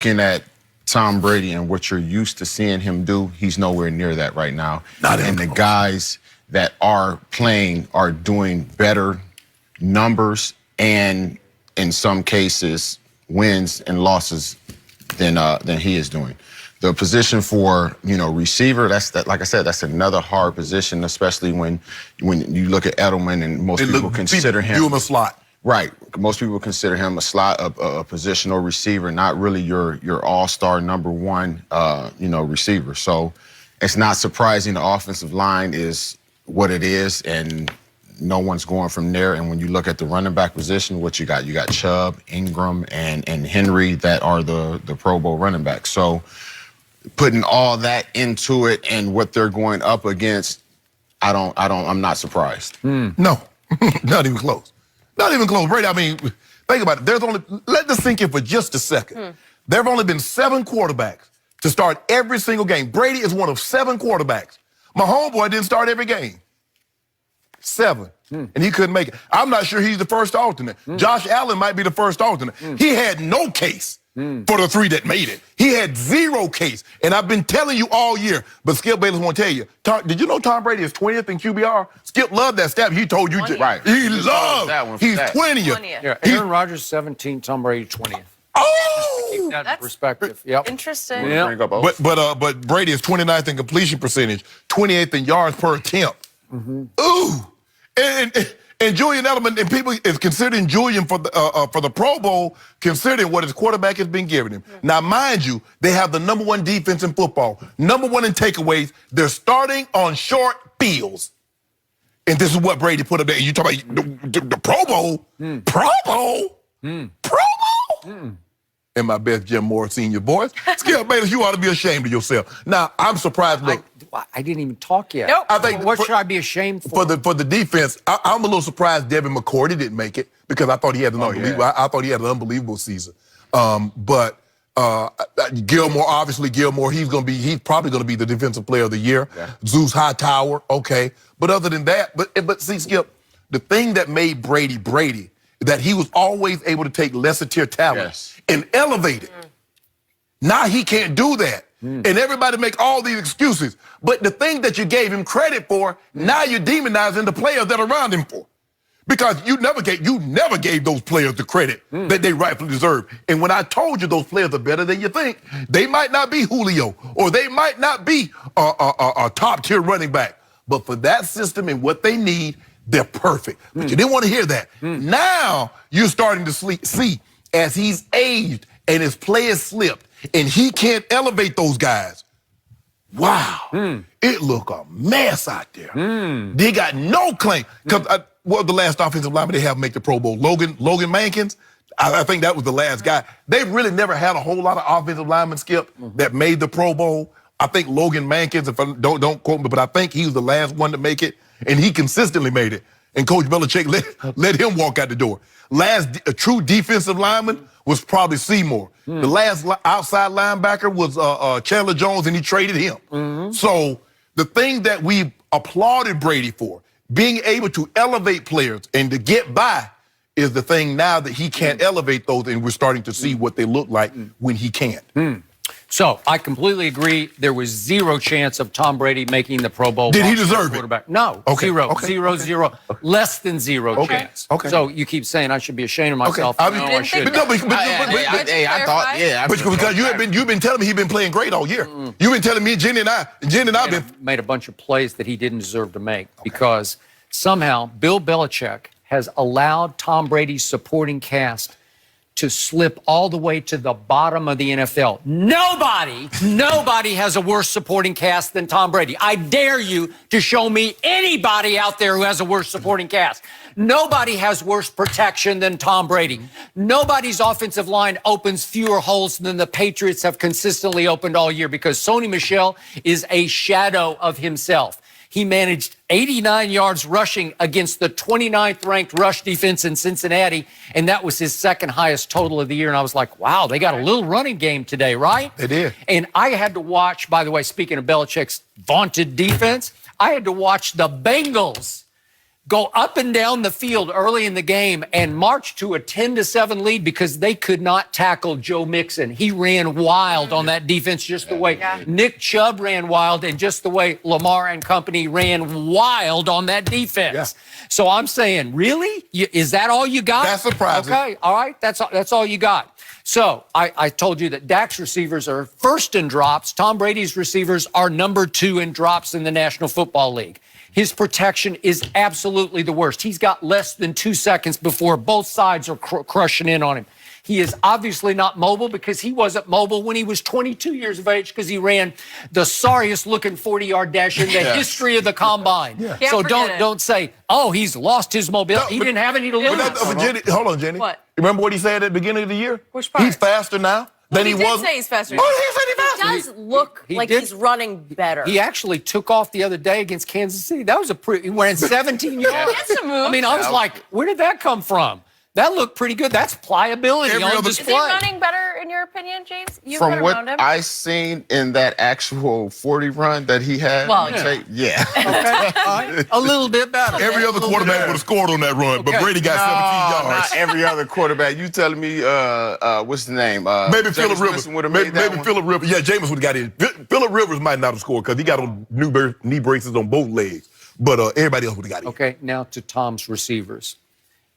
looking at Tom Brady and what you're used to seeing him do, he's nowhere near that right now. And the guys that are playing are doing better numbers and, in some cases, wins and losses than he is doing. The position for, receiver, like I said, that's another hard position, especially when you look at Edelman and most people consider him. Do him a slot. Right. Most people consider him a slot, a positional receiver, not really your all-star number one, receiver. So it's not surprising the offensive line is what it is, and no one's going from there. And when you look at the running back position, what you got Chubb, Ingram, and Henry that are the Pro Bowl running backs. So putting all that into it and what they're going up against, I'm not surprised. No, not even close. Not even close. Brady, I mean, think about it. Let this sink in for just a second. There have only been 7 quarterbacks to start every single game. Brady is one of 7 quarterbacks. My homeboy didn't start every game. 7. And he couldn't make it. I'm not sure he's the first alternate. Josh Allen might be the first alternate. He had no case for the 3 that made it. He had 0 case. And I've been telling you all year, but Skip Bayless won't tell you. Did you know Tom Brady is 20th in QBR? Skip loved that stat. He told you. Right. He loved that one. He's 20th. Yeah, Aaron Rodgers 17, Tom Brady 20th. Oh! Keep that in perspective. Yep. Interesting. Yeah. But Brady is 29th in completion percentage, 28th in yards per attempt. Ooh! And Julian Edelman, and people is considering Julian for the Pro Bowl, considering what his quarterback has been giving him. Now, mind you, they have the number 1 defense in football, number 1 in takeaways. They're starting on short fields. And this is what Brady put up there. You talk about the Pro Bowl? Pro Bowl? Pro Bowl? And my best Jim Moore senior voice. Skip Bayless, you ought to be ashamed of yourself. Now, I'm surprised. Look, I didn't even talk yet. Nope. I think what should I be ashamed for? For the defense, I'm a little surprised Devin McCourty didn't make it because I thought he had an unbelievable. I thought he had an unbelievable season. But Gilmore, obviously Gilmore, he's probably gonna be the defensive player of the year. Yeah. Zeus Hightower, okay. But other than that, but see, Skip, the thing that made Brady Brady, that he was always able to take lesser tier talent and elevate it. Now he can't do that. And everybody make all these excuses. But the thing that you gave him credit for, now you're demonizing the players that are around him for. Because you never gave those players the credit that they rightfully deserve. And when I told you those players are better than you think, they might not be Julio, or they might not be a top-tier running back. But for that system and what they need, they're perfect. But you didn't want to hear that. Now you're starting to see, as he's aged and his play has slipped, and he can't elevate those guys. Wow, it look a mess out there. They got no claim. Because what was the last offensive lineman they have make the Pro Bowl? Logan Mankins? I think that was the last guy. They've really never had a whole lot of offensive linemen, Skip, that made the Pro Bowl. I think Logan Mankins, if I don't quote me, but I think he was the last one to make it, and he consistently made it. And Coach Belichick let him walk out the door. Last true defensive lineman was probably Seymour. The last outside linebacker was Chandler Jones, and he traded him. So the thing that we applauded Brady for, being able to elevate players and to get by, is the thing now that he can't elevate those, and we're starting to see what they look like when he can't. So I completely agree. There was 0 chance of Tom Brady making the Pro Bowl. Did he deserve it? No. Okay. 0. Okay. 0, 0. Less than 0 chance. Okay. So you keep saying I should be ashamed of myself. Okay. No, I shouldn't. I thought, because you've been telling me he's been playing great all year. You've been telling me, Jenny and I made a bunch of plays that he didn't deserve to make because somehow Bill Belichick has allowed Tom Brady's supporting cast to slip all the way to the bottom of the NFL. Nobody has a worse supporting cast than Tom Brady. I dare you to show me anybody out there who has a worse supporting cast. Nobody has worse protection than Tom Brady. Nobody's offensive line opens fewer holes than the Patriots have consistently opened all year because Sony Michel is a shadow of himself. He managed 89 yards rushing against the 29th ranked rush defense in Cincinnati, and that was his second highest total of the year. And I was like, wow, they got a little running game today, right? They did. And I had to watch, by the way, speaking of Belichick's vaunted defense, I had to watch the Bengals go up and down the field early in the game and march to a 10-7 lead because they could not tackle Joe Mixon. He ran wild on that defense just the way Nick Chubb ran wild and just the way Lamar and company ran wild on that defense. Yeah. So I'm saying, really? Is that all you got? That's surprising. Okay, all right, that's all you got. So I told you that Dak's receivers are first in drops. Tom Brady's receivers are number 2 in drops in the National Football League. His protection is absolutely the worst. He's got less than 2 seconds before both sides are crushing in on him. He is obviously not mobile because he wasn't mobile when he was 22 years of age because he ran the sorriest looking 40-yard dash in the history of the combine. Yeah. So don't say, oh, he's lost his mobility. He didn't have any to lose. Hold on, Jenny. What? Remember what he said at the beginning of the year? Which part? He's faster now than he was. He did say he's faster. Oh, he said he's faster. He does look like he's running better. He actually took off the other day against Kansas City. That was he ran 17 yards. That's a move. I mean, I was like, where did that come from? That looked pretty good. That's pliability on display. Is he running better, in your opinion, James? You've From been around him. what I seen in that actual 40 run that he had, Okay. A little bit better. Every other quarterback would have scored on that run, but Brady got 17 yards. Not every other quarterback. You telling me, what's the name? Maybe Phillip Rivers. Maybe Phillip Rivers. Yeah, Jameis would have got in. Phillip Rivers might not have scored because he got on knee braces on both legs. But everybody else would have got in. Okay, now to Tom's receivers.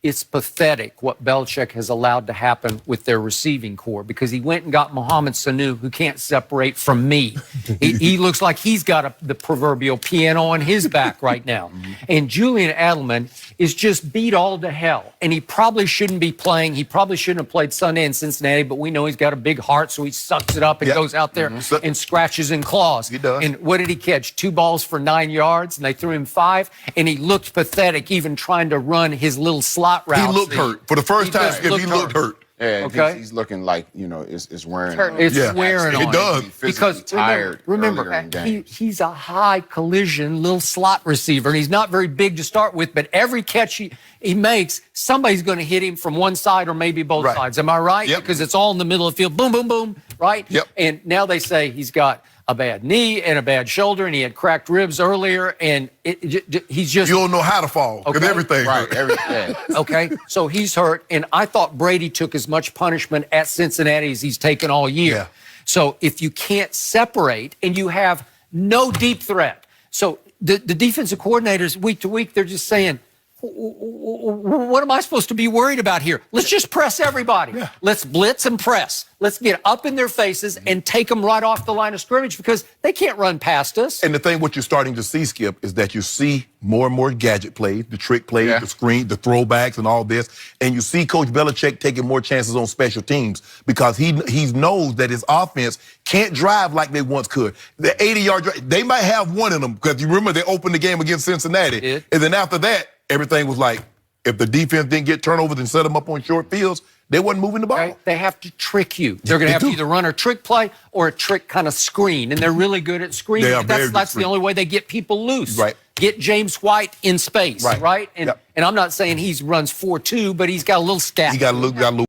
It's pathetic what Belichick has allowed to happen with their receiving core because he went and got Mohamed Sanu, who can't separate from me. He looks like he's got the proverbial piano on his back right now. And Julian Edelman is just beat all to hell. And he probably shouldn't be playing. He probably shouldn't have played Sunday in Cincinnati, but we know he's got a big heart, so he sucks it up and goes out there and scratches and claws. He does. And what did he catch? 2 balls for 9 yards, and they threw him 5. And he looked pathetic even trying to run his little slot routes. He looked hurt. For the first time, he looked hurt. Yeah, okay. He's looking like, it's wearing. It's wearing on it does. Because tired. Remember, he's a high collision little slot receiver, and he's not very big to start with, but every catch he makes, somebody's going to hit him from one side or maybe both sides. Am I right? Yep. Because it's all in the middle of the field. Boom, boom, boom, right? Yep. And now they say he's got a bad knee and a bad shoulder, and he had cracked ribs earlier, and he's just... You don't know how to fall, because everything hurt. Everything. Okay, so he's hurt, and I thought Brady took as much punishment at Cincinnati as he's taken all year. Yeah. So if you can't separate and you have no deep threat, so the defensive coordinators week to week, they're just saying, what am I supposed to be worried about here? Let's just press everybody. Yeah. Let's blitz and press. Let's get up in their faces and take them right off the line of scrimmage because they can't run past us. And the thing what you're starting to see, Skip, is that you see more and more gadget plays, the trick plays, the screen, the throwbacks and all this. And you see Coach Belichick taking more chances on special teams because he knows that his offense can't drive like they once could. The 80-yard drive, they might have one in them because you remember they opened the game against Cincinnati. And then after that, everything was like, if the defense didn't get turnovers and set them up on short fields, they wasn't moving the ball. Right? They have to trick you. They're going to have to either run a trick play or a trick kind of screen, and they're really good at screening. That's the only way they get people loose. Right. Get James White in space, right? And Yep. and I'm not saying he runs 4.2, but he's got a little scat. He got a little